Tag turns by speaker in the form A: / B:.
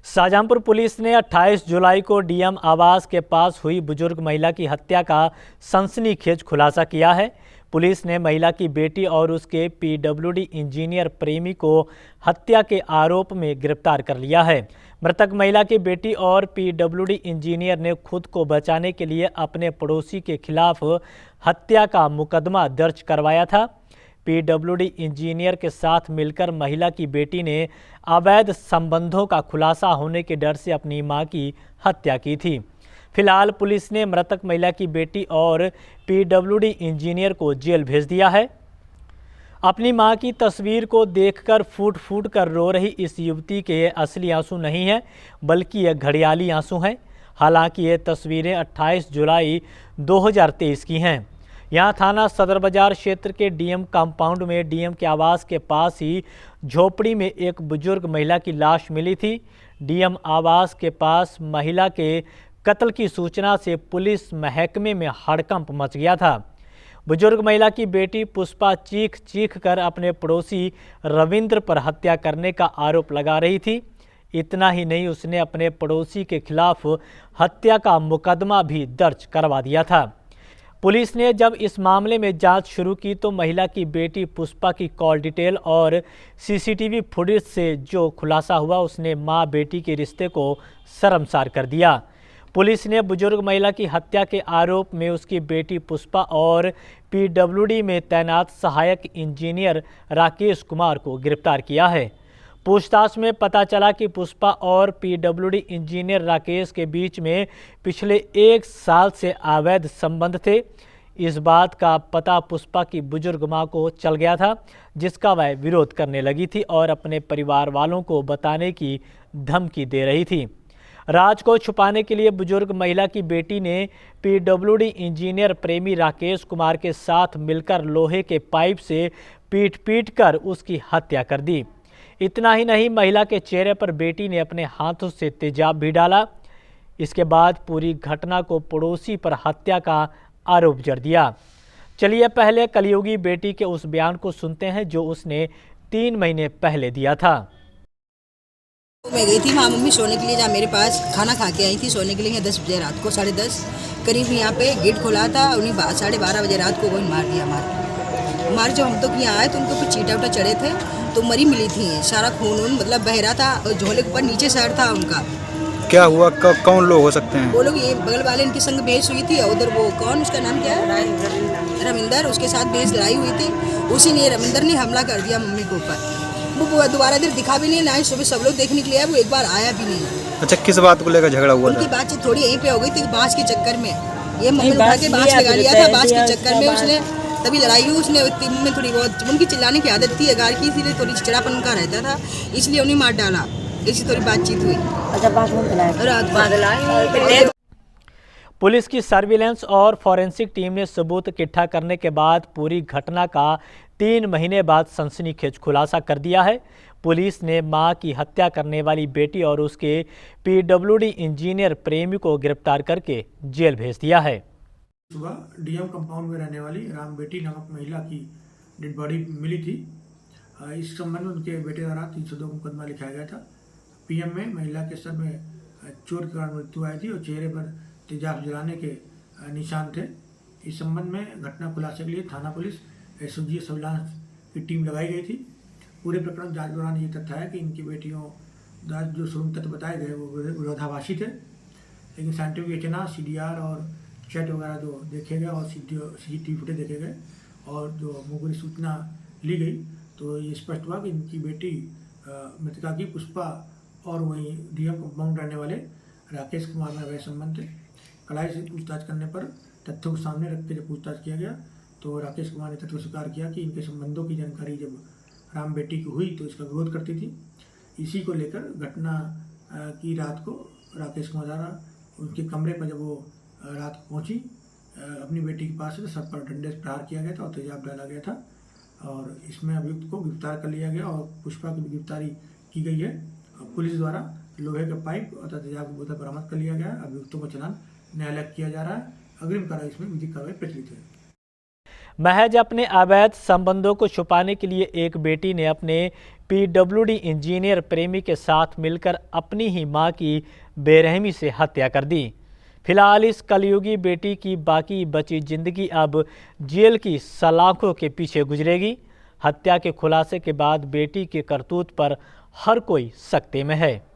A: Shahjahanpur police ने 28 जुलाई को DM आवास के पास हुई बुजुर्ग महिला की हत्या का सनसनीखेज खुलासा किया है। पुलिस ने महिला की बेटी और उसके पीडब्ल्यूडी इंजीनियर प्रेमी को हत्या के आरोप में गिरफ्तार कर लिया है। मृतक महिला की बेटी और पीडब्ल्यूडी इंजीनियर ने खुद को बचाने के लिए अपने पड़ोसी के खिलाफ हत्या का मुकदमा दर्ज करवाया था। पीडब्ल्यूडी इंजीनियर के साथ मिलकर महिला की बेटी ने अवैध संबंधों का खुलासा होने के डर से अपनी मां की हत्या की थी। फिलहाल पुलिस ने मृतक महिला की बेटी और पीडब्ल्यूडी इंजीनियर को जेल भेज दिया है। अपनी मां की तस्वीर को देखकर फूट फूट कर रो रही इस युवती के असली आंसू नहीं हैं, बल्कि ये घड़ियाली आंसू हैं। हालांकि ये तस्वीरें 28 जुलाई 2023 की हैं। यहाँ थाना सदर बाजार क्षेत्र के डीएम कंपाउंड में डीएम के आवास के पास ही झोपड़ी में एक बुजुर्ग महिला की लाश मिली थी। डीएम आवास के पास महिला के कत्ल की सूचना से पुलिस महकमे में हड़कंप मच गया था। बुजुर्ग महिला की बेटी पुष्पा चीख चीख कर अपने पड़ोसी रविंद्र पर हत्या करने का आरोप लगा रही थी। इतना ही नहीं, उसने अपने पड़ोसी के खिलाफ हत्या का मुकदमा भी दर्ज करवा दिया था। पुलिस ने जब इस मामले में जांच शुरू की तो महिला की बेटी पुष्पा की कॉल डिटेल और सीसीटीवी फुटेज से जो खुलासा हुआ, उसने मां बेटी के रिश्ते को शर्मसार कर दिया। पुलिस ने बुजुर्ग महिला की हत्या के आरोप में उसकी बेटी पुष्पा और पीडब्ल्यूडी में तैनात सहायक इंजीनियर राकेश कुमार को गिरफ्तार किया है। पूछताछ में पता चला कि पुष्पा और पीडब्ल्यूडी इंजीनियर राकेश के बीच में पिछले 1 साल से अवैध संबंध थे। इस बात का पता पुष्पा की बुजुर्ग मां को चल गया था, जिसका वह विरोध करने लगी थी और अपने परिवार वालों को बताने की धमकी दे रही थी। राज को छुपाने के लिए बुजुर्ग महिला की बेटी ने पीडब्ल्यूडी इंजीनियर प्रेमी राकेश कुमार के साथ मिलकर लोहे के पाइप से पीट कर उसकी हत्या कर दी। इतना ही नहीं, महिला के चेहरे पर बेटी ने अपने हाथों से तेजाब भी डाला। इसके बाद पूरी घटना को पड़ोसी पर हत्या का आरोप जड़ दिया। चलिए पहले कलयुगी बेटी के उस बयान को सुनते हैं जो उसने 3 महीने पहले दिया था।
B: मैं गई थी वहाँ मम्मी सोने के लिए, जहाँ मेरे पास खाना खा के आई थी सोने के लिए 10 बजे रात को, 10:30 करीब यहाँ पे गेट खोला था। उन्हें 12:30 बजे रात को वही मार दिया। हमारे जब हम तो यहाँ आए तो उनके ऊपर चीटा उटा चढ़े थे तो मरी मिली थी, सारा खून मतलब बह रहा था और झोले के ऊपर नीचे सर था उनका।
C: क्या हुआ? कौन लोग हो सकते हैं?
B: वो लोग ये बगल वाले इनके संग बहस हुई थी। उधर वो कौन, उसका नाम क्या है, रविंदर, उसके साथ बहस लड़ाई हुई थी। उसी ने रविंदर ने हमला कर दिया मम्मी के ऊपर। वो दोबारा इधर दिखा भी नहीं, ना ही सुबह सब लोग देखने के लिए आए, वो एक बार आया भी नहीं।
C: अच्छा, किस बात को लेकर झगड़ा हुआ?
B: उनकी बातचीत थोड़ी यहीं पे हो गई थी बांस के चक्कर में। ये मम्मी उठा के बांस लगा लिया था, बांस के चक्कर में उसने तभी लड़ाई हुई। उसने में थोड़ी बहुत उनकी चिल्लाने की आदत थी, अगार की, इसीलिए थोड़ी चिड़ापन उनका रहता था, इसलिए उन्हें मार डाला। इसी थोड़ी बातचीत हुई।
A: पुलिस की सर्विलांस और फॉरेंसिक टीम ने सबूत इकट्ठा करने के बाद पूरी घटना का 3 महीने बाद सनसनीखेज खुलासा कर दिया है। पुलिस ने मां की हत्या करने वाली बेटी और उसके पीडब्ल्यूडी इंजीनियर प्रेमी को गिरफ्तार करके जेल भेज दिया है।
D: सुबह डीएम कंपाउंड में रहने वाली राम बेटी नामक महिला की डेड बॉडी मिली थी। इस संबंध में उनके बेटे द्वारा 302 मुकदमा लिखाया गया था। पीएम में महिला के सर में चोट के कारण मृत्यु आई थी और चेहरे पर तेजाब जलाने के निशान थे। इस संबंध में घटना खुलासे के लिए थाना पुलिस एसओजी सर्विलांस की टीम लगाई गई थी। पूरे प्रकरण जांच दौरान ये तथ्य है कि इनकी बेटियों द्वारा जो सूक्ष्म तथ्य बताए गए वो विरोधाभासी थे, लेकिन साइंटिफिक एविडेंस, सीडीआर और चैट वगैरह जो देखे गए और सीसीटीवी फुटेज देखे गए और जो मुखबिर सूचना ली गई तो ये स्पष्ट हुआ कि इनकी बेटी मृतका की पुष्पा और वहीं डीएम कंपाउंड रहने वाले राकेश कुमार में अवैध संबंध थे। कड़ाई से पूछताछ करने पर तथ्यों को सामने रख के जब पूछताछ किया गया तो राकेश कुमार ने तथ्य स्वीकार किया कि इनके संबंधों की जानकारी जब राम बेटी की हुई तो इसका विरोध करती थी। इसी को लेकर घटना की रात को राकेश कुमार द्वारा उनके कमरे पर जब वो रात को पहुंची अपनी बेटी के पास सर पर डंडे से प्रहार किया गया था और तेजाब डाला गया था और इसमें अभियुक्त को गिरफ्तार कर लिया गया और पुष्पा की भी गिरफ्तारी की गई है। पुलिस द्वारा लोहे का पाइप और तेजाब की बोतल बरामद कर लिया गया। अभियुक्तों का चालान न्यायालय किया जा रहा है। अग्रिम कार्रवाई इसमें विधिक कार्रवाई प्रचलित है।
A: महज अपने अवैध संबंधों को छुपाने के लिए एक बेटी ने अपने पीडब्ल्यूडी इंजीनियर प्रेमी के साथ मिलकर अपनी ही मां की बेरहमी से हत्या कर दी। फिलहाल इस कलयुगी बेटी की बाकी बची जिंदगी अब जेल की सलाखों के पीछे गुजरेगी। हत्या के खुलासे के बाद बेटी के करतूत पर हर कोई सकते में है।